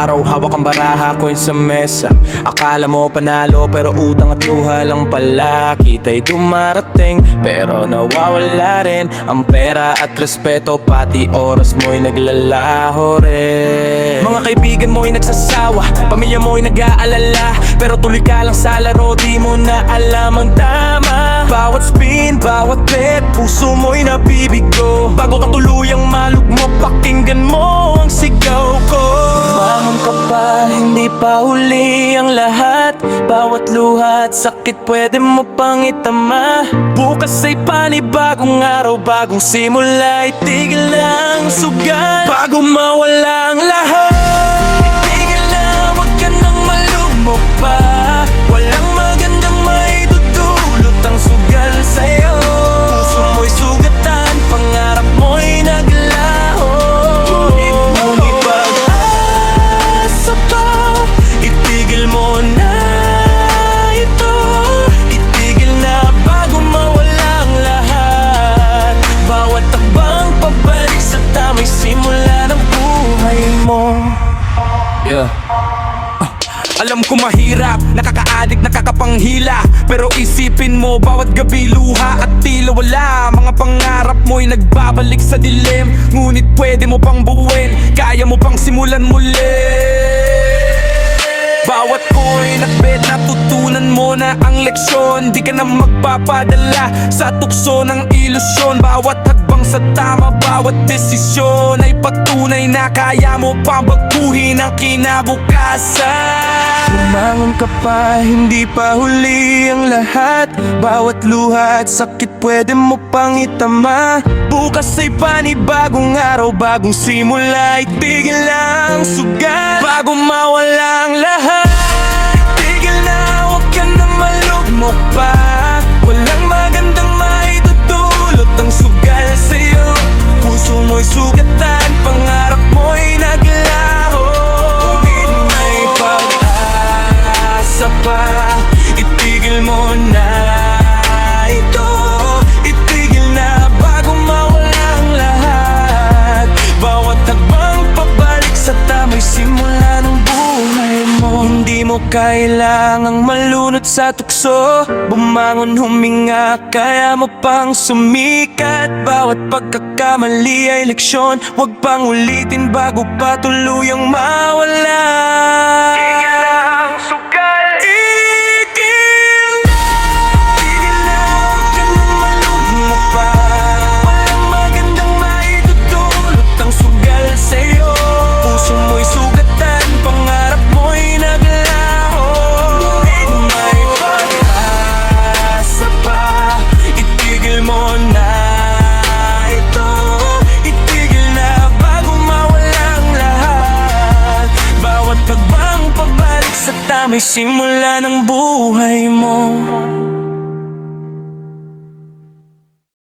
araw hawak ang baraha, coin sa mesa. Akala mo panalo pero utang at luha lang pala. Kita'y dumarating pero nawawala rin ang pera at respeto, pati oras mo'y naglalaho rin. Mga kaibigan mo'y nagsasawa, pamilya mo'y nag-aalala, pero tuloy ka lang sa laro, di mo na alam ang tama. Bawat spin, bawat bet, puso mo'y nabibigo. Bago ka tuluyang malugmok, pakinggan mo ang sigaw ko. Bumangon ka pa, hindi pa huli ang lahat. Bawat luha at sakit pwede mo pang itama. Bukas ay panibagong araw, bagong simula. Itigil ang sugal bago mawala ang lahat. Itigil na, wag ka nang malumok pa. Walang magandang maidudulot ang sugal sa'yo. Puso mo'y sugatan, pangarap mo'y naglaho. Ngunit pag-asa pa, itigil mo na ito. Itigil na bago mawala ang lahat. Bawat takbang pabalik sa tamang simula ng buhay mo. Yeah. Alam ko mahirap, nakaka-addict, nakakapanghila, pero isipin mo bawat gabi luha at tila wala. Mga pangarap mo'y nagbabalik sa dilim, ngunit pwede mo pang buuin, kaya mo pang simulan muli. Bawat coin at bet, natutunan mo na ang leksyon. Di ka na magpapadala sa tukso ng ilusyon. Bawat hagbang sa tama, bawat desisyon ay patunay na kaya mo pang baguhin ang kinabukasan. Bumangon ka pa, hindi pa huli ang lahat. Bawat luha at sakit pwede mo pang itama. Bukas ay panibagong araw, bagong simula. Itigil ang sugal bago mawala ang lahat. Itigil na, huwag ka na malugmok pa. Walang magandang maidudulot ang sugal sa'yo. Puso mo'y sugatan, pangarap mo'y naglaho. Ngunit may pag-asa pa, itigil mo na ito. Itigil na bago mawala ang lahat. Bawat tagbang pabalik sa tamang simula ng buhay mo. Hindi mo kailangang malunod sa tukso. Bumangon, huminga, kaya mo pang sumikat. Bawat pagkakamali ay leksyon, huwag pang ulitin bago pa tuluyang mawala. Tigil lang sugal. Tigil na, tigil na, huwag ka nang malugmok pa. Walang magandang maidudulot ang sugal sa'yo. Puso mo'y sugatan, pangarap mo'y naglaho. Ngunit may pag-asa pa, itigil mo na ito. Itigil na bago mawala ang lahat. Bawat pagbang pabalik sa tamang simula ng buhay mo.